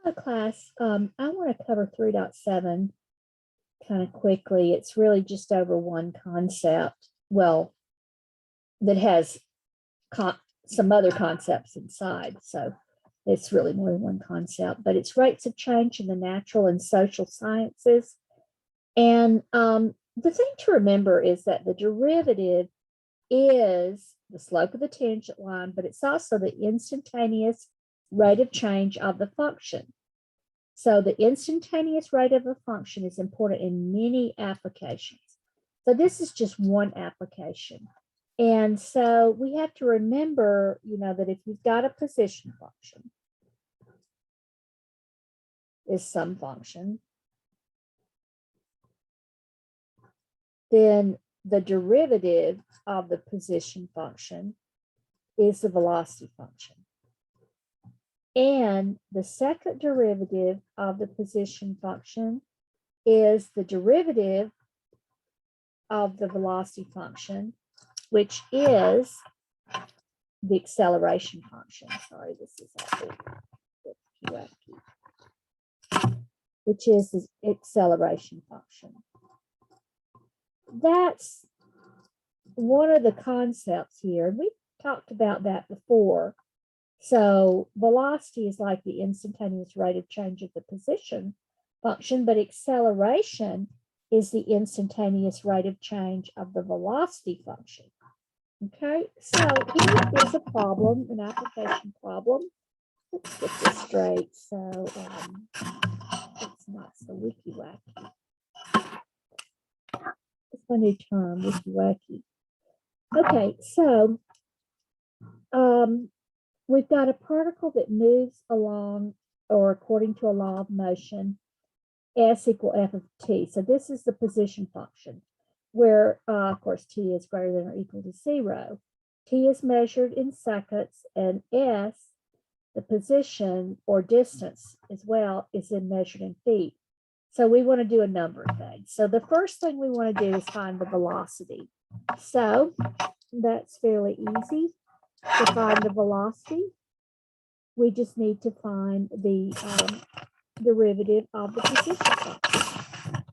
Hello, class. I want to cover 3.7 kind of quickly. It's really just over one concept, well, that has some other concepts inside. So it's really more than one concept, but it's rates of change in the natural and social sciences. And the thing to remember is that the derivative is the slope of the tangent line, but it's also the instantaneous rate of change of the function. So the instantaneous rate of a function is important in many applications. So this is just one application. And so we have to remember, that if you've got a position function, is some function, then the derivative of the position function is the velocity function. And the second derivative of the position function is the derivative of the velocity function, which is the acceleration function. Sorry, this is which is the acceleration function. That's one of the concepts here. We talked about that before. So velocity is like the instantaneous rate of change of the position function, but acceleration is the instantaneous rate of change of the velocity function. Okay, so here is a problem, an application problem. Let's get this straight. So it's not so wiki-wacky. It's my new term, wiki-wacky. Okay, so we've got a particle that moves along or according to a law of motion, S equal F of t. So this is the position function where, of course, t is greater than or equal to 0. T is measured in seconds, and S, the position or distance as well, is measured in feet. So we want to do a number of things. So the first thing we want to do is find the velocity. So that's fairly easy. To find the velocity, we just need to find the derivative of the position function.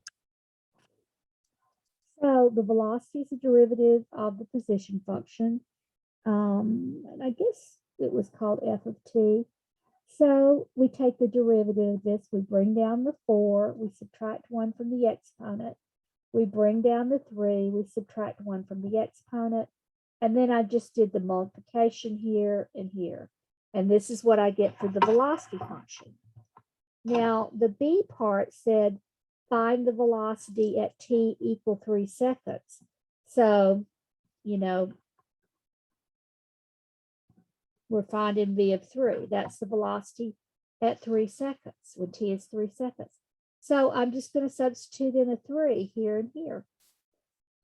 So the velocity is the derivative of the position function. And I guess it was called f of t. So we take the derivative of this, we bring down the 4, we subtract 1 from the exponent, we bring down the 3, we subtract 1 from the exponent, and then I just did the multiplication here and here. And this is what I get for the velocity function. Now, the B part said, find the velocity at t equal 3 seconds. So, we're finding V of 3. That's the velocity at 3 seconds, when t is 3 seconds. So I'm just going to substitute in a 3 here and here.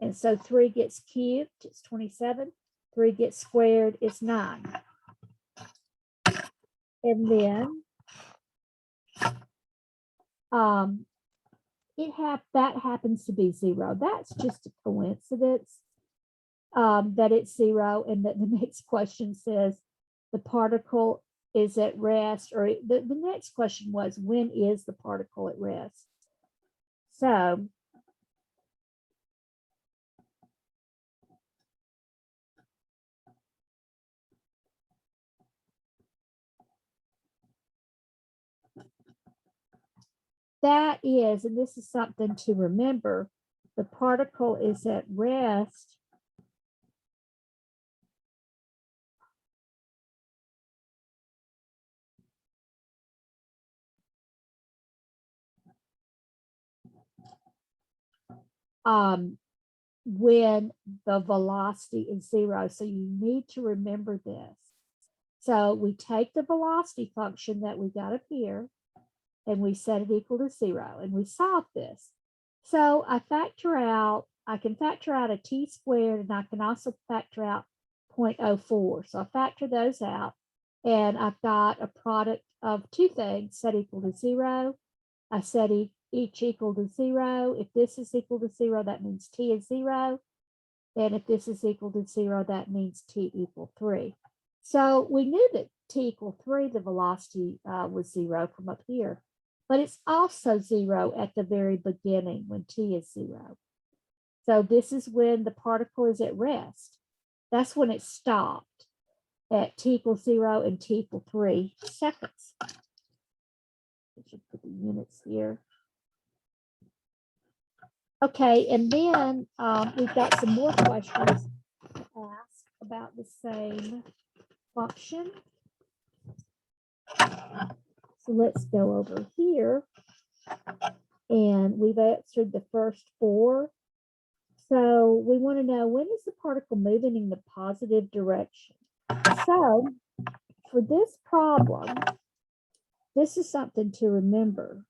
And so 3 gets cubed, it's 27. 3 gets squared, it's 9. And then that happens to be 0. That's just a coincidence that it's 0, and that the next question says the particle is at rest, or the next question was, when is the particle at rest? So that is, and this is something to remember, the particle is at rest when the velocity is 0. So you need to remember this. So we take the velocity function that we got up here, and we set it equal to 0, and we solve this. So I can factor out a t squared, and I can also factor out 0.04. So I factor those out, and I've got a product of two things set equal to 0. I set each equal to 0. If this is equal to 0, that means t is 0. And if this is equal to 0, that means t equal 3. So we knew that t equal 3, the velocity was 0 from up here. But it's also 0 at the very beginning when t is 0. So this is when the particle is at rest. That's when it stopped at t equals 0 and t equal 3 seconds. I should put the units here. Okay, and then we've got some more questions to ask about the same function. So let's go over here. And we've answered the first 4. So we want to know, when is the particle moving in the positive direction? So for this problem, this is something to remember.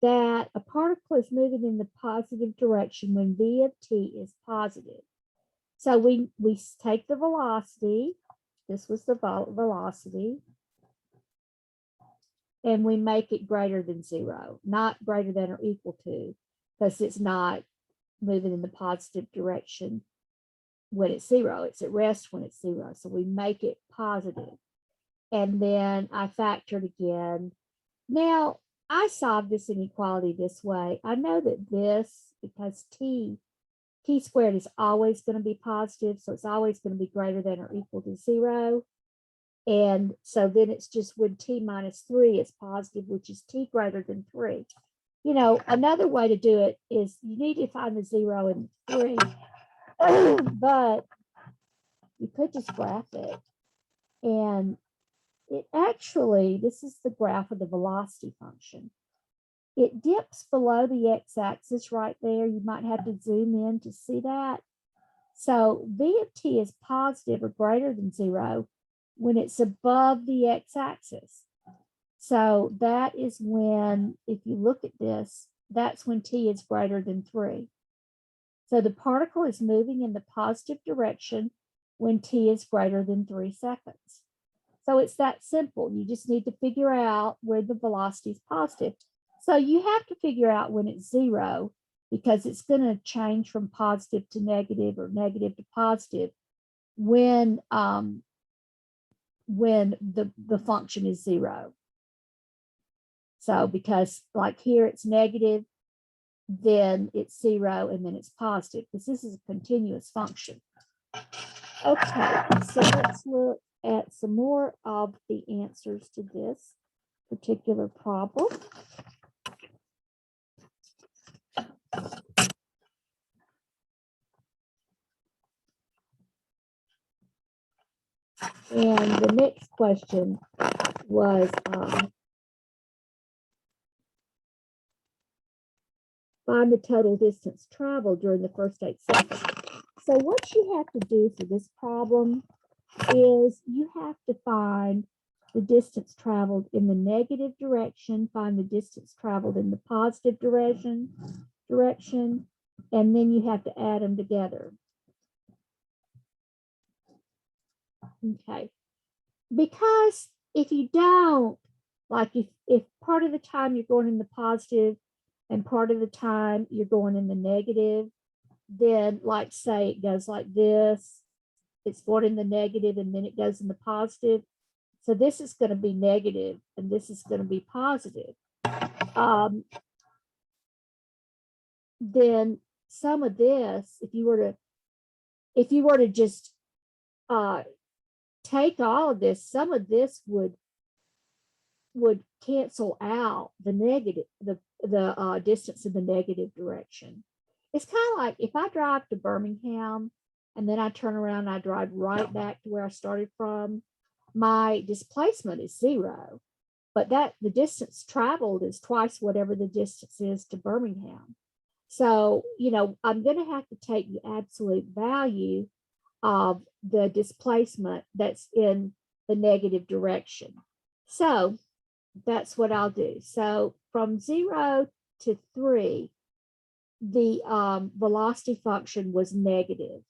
That a particle is moving in the positive direction when v of t is positive. So we take the velocity, this was the velocity, and we make it greater than 0, not greater than or equal to, because it's not moving in the positive direction when it's 0. It's at rest when it's 0. So we make it positive. And then I factored again. Now, I solved this inequality this way. I know that this, because t squared is always going to be positive, so it's always going to be greater than or equal to 0. And so then it's just when t minus 3 is positive, which is t greater than 3. You know, another way to do it is you need to find the 0 and 3, but you could just graph it. And it actually, this is the graph of the velocity function. It dips below the x-axis right there. You might have to zoom in to see that. So v of t is positive or greater than 0 when it's above the x-axis. So that is when, if you look at this, that's when t is greater than 3. So the particle is moving in the positive direction when t is greater than 3 seconds. So it's that simple. You just need to figure out where the velocity is positive. So you have to figure out when it's 0, because it's going to change from positive to negative or negative to positive when the function is 0. So because like here it's negative, then it's 0, and then it's positive, because this is a continuous function. Okay, so let's look at some more of the answers to this particular problem. And the next question was find the total distance traveled during the first 8 seconds. So what you have to do for this problem is you have to find the distance traveled in the negative direction, find the distance traveled in the positive direction, and then you have to add them together. Okay, because if you don't, like if part of the time you're going in the positive and part of the time you're going in the negative, then like say it goes like this, it's going in the negative and then it goes in the positive. So this is going to be negative and this is going to be positive. Then some of this, if you were to just take all of this, some of this would cancel out the negative, the distance in the negative direction. It's kind of like if I drive to Birmingham and then I turn around and I drive right back to where I started from, my displacement is 0, but the distance traveled is twice whatever the distance is to Birmingham. So, you know, I'm going to have to take the absolute value of the displacement that's in the negative direction. So that's what I'll do. So from 0 to 3, the velocity function was negative.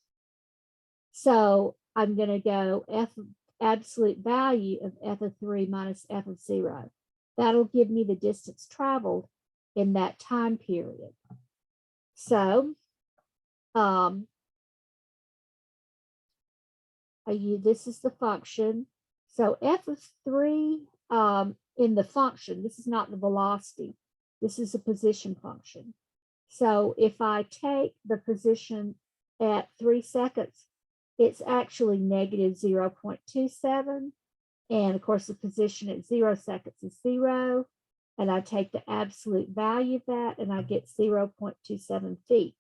So I'm going to go f absolute value of f of 3 minus f of 0. That'll give me the distance traveled in that time period. So this is the function. So f of 3 in the function, this is not the velocity, this is a position function. So if I take the position at 3 seconds, it's actually negative 0.27. And of course, the position at 0 seconds is 0. And I take the absolute value of that and I get 0.27 feet.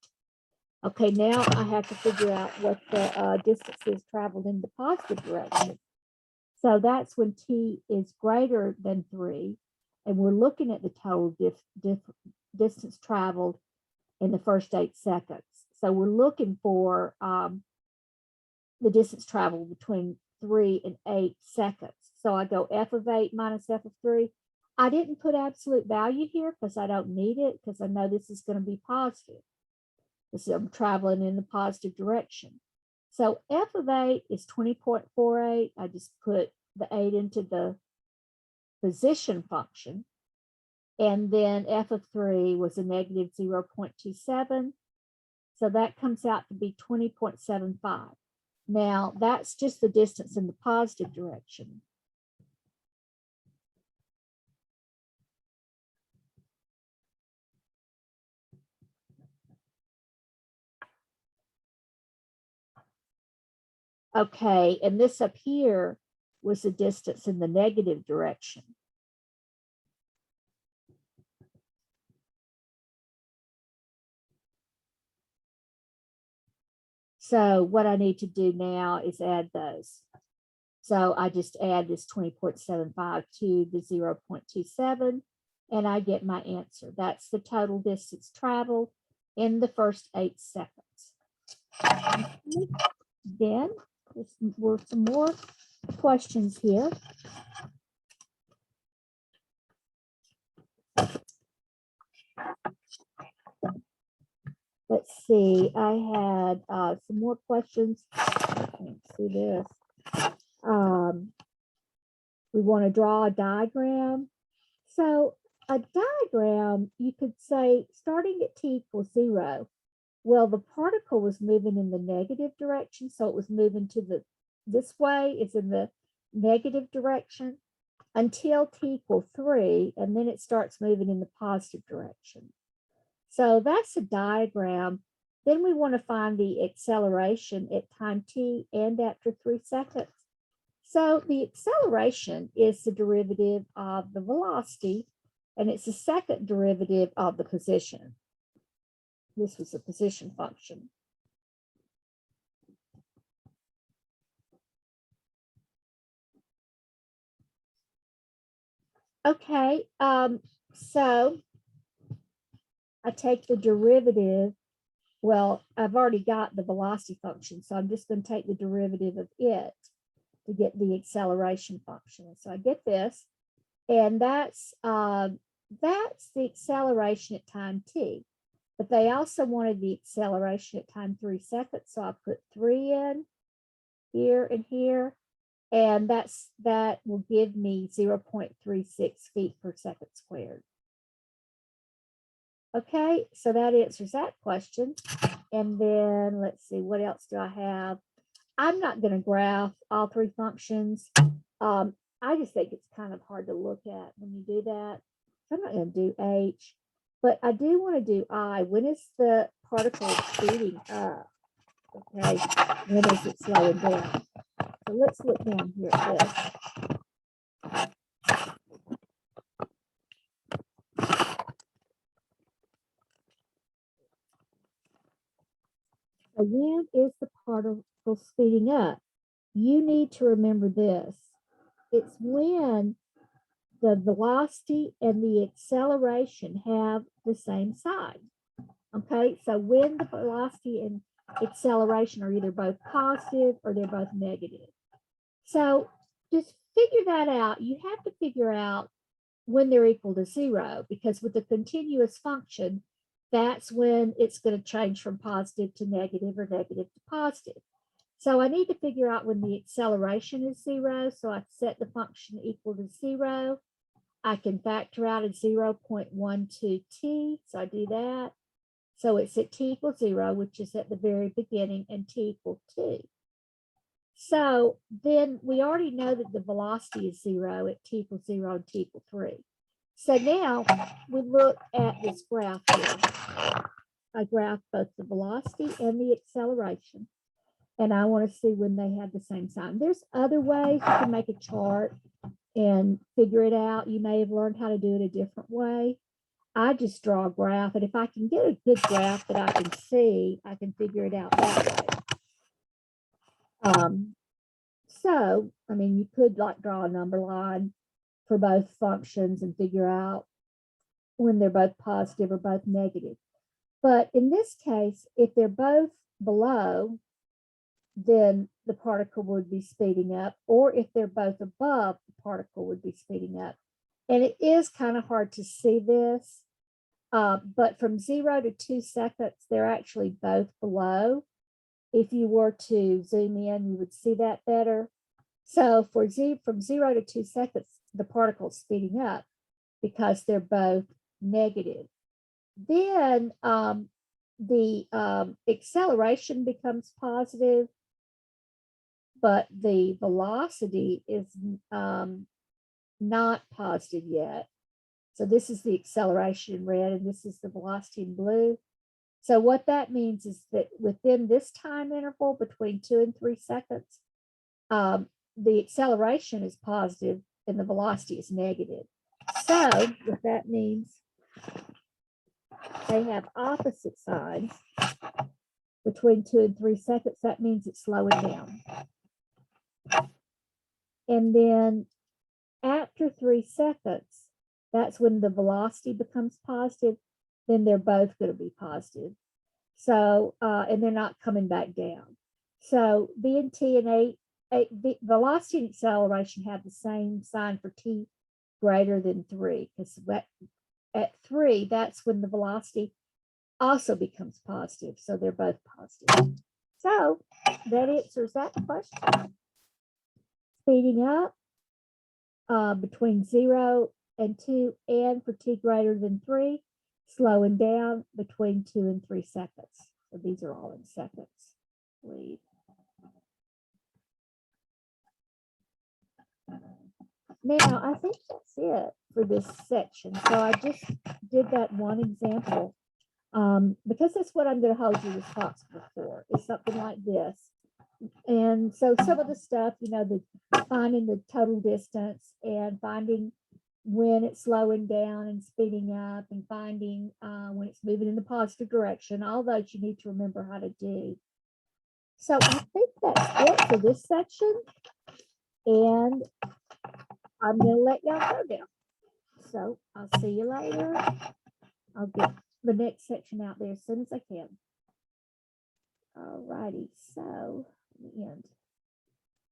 Okay, now I have to figure out what the distance is traveled in the positive direction. So that's when t is greater than 3. And we're looking at the total distance traveled in the first 8 seconds. So we're looking for the distance traveled between 3 and 8 seconds. So I go f of 8 minus f of 3. I didn't put absolute value here because I don't need it, because I know this is going to be positive. I'm traveling in the positive direction. So f of 8 is 20.48. I just put the 8 into the position function. And then f of 3 was a negative 0.27. So that comes out to be 20.75. Now, that's just the distance in the positive direction. Okay, and this up here was the distance in the negative direction. So what I need to do now is add those. So I just add this 20.75 to the 0.27, and I get my answer. That's the total distance traveled in the first 8 seconds. Then there were some more questions here. Let's see, I had some more questions. Let's see this. We want to draw a diagram. So a diagram, you could say starting at t equals 0. Well, the particle was moving in the negative direction, so it was moving to this way is in the negative direction until t equals 3, and then it starts moving in the positive direction. So that's a diagram. Then we want to find the acceleration at time t and after 3 seconds. So the acceleration is the derivative of the velocity, and it's the second derivative of the position. This was a position function. Okay, so I take the derivative. Well, I've already got the velocity function, so I'm just going to take the derivative of it to get the acceleration function. So I get this, and that's the acceleration at time t. But they also wanted the acceleration at time 3 seconds, so I put 3 in here and here, and that will give me 0.36 feet per second squared. Okay, so that answers that question. And then let's see, what else do I have? I'm not going to graph all 3 functions. I just think it's kind of hard to look at when you do that. So I'm not going to do H, but I do want to do I. When is the particle speeding up? Okay, when is it slowing down? So let's look down here at this. So when is the particle speeding up? You need to remember this. It's when the velocity and the acceleration have the same sign. Okay, so when the velocity and acceleration are either both positive or they're both negative. So just figure that out. You have to figure out when they're equal to 0, because with a continuous function, that's when it's going to change from positive to negative or negative to positive. So I need to figure out when the acceleration is 0. So I set the function equal to 0. I can factor out a 0.12t. So I do that. So it's at t equals 0, which is at the very beginning, and t equals 2. So then we already know that the velocity is 0 at t equals 0 and t equals 3. So now we look at this graph here. I graph both the velocity and the acceleration. And I want to see when they have the same sign. There's other ways you can make a chart and figure it out. You may have learned how to do it a different way. I just draw a graph, and if I can get a good graph that I can see, I can figure it out that way. So, I mean, you could like draw a number line for both functions and figure out when they're both positive or both negative. But in this case, if they're both below, then the particle would be speeding up, or if they're both above, the particle would be speeding up. And it is kind of hard to see this, but from 0 to 2 seconds, they're actually both below. If you were to zoom in, you would see that better. So from 0 to 2 seconds, the particle's speeding up because they're both negative. Then the acceleration becomes positive, but the velocity is not positive yet. So this is the acceleration in red, and this is the velocity in blue. So what that means is that within this time interval between 2 and 3 seconds, the acceleration is positive and the velocity is negative. So what that means, they have opposite signs between 2 and 3 seconds. That means it's slowing down. And then after 3 seconds, that's when the velocity becomes positive. Then they're both going to be positive. So, and they're not coming back down. So B and T and velocity and acceleration have the same sign for t greater than 3, because at 3, that's when the velocity also becomes positive. So they're both positive. So that answers that question. Speeding up between 0 and 2, and for t greater than 3, slowing down between 2 and 3 seconds. So these are all in seconds, I believe. Now, I think that's it for this section. So I just did that one example because that's what I'm going to hold you responsible for, is something like this. And so some of the stuff, you know, the finding the total distance and finding when it's slowing down and speeding up, and finding when it's moving in the positive direction, all those you need to remember how to do. So I think that's it for this section. And I'm going to let y'all go now. So I'll see you later. I'll get the next section out there as soon as I can. All righty, so the end.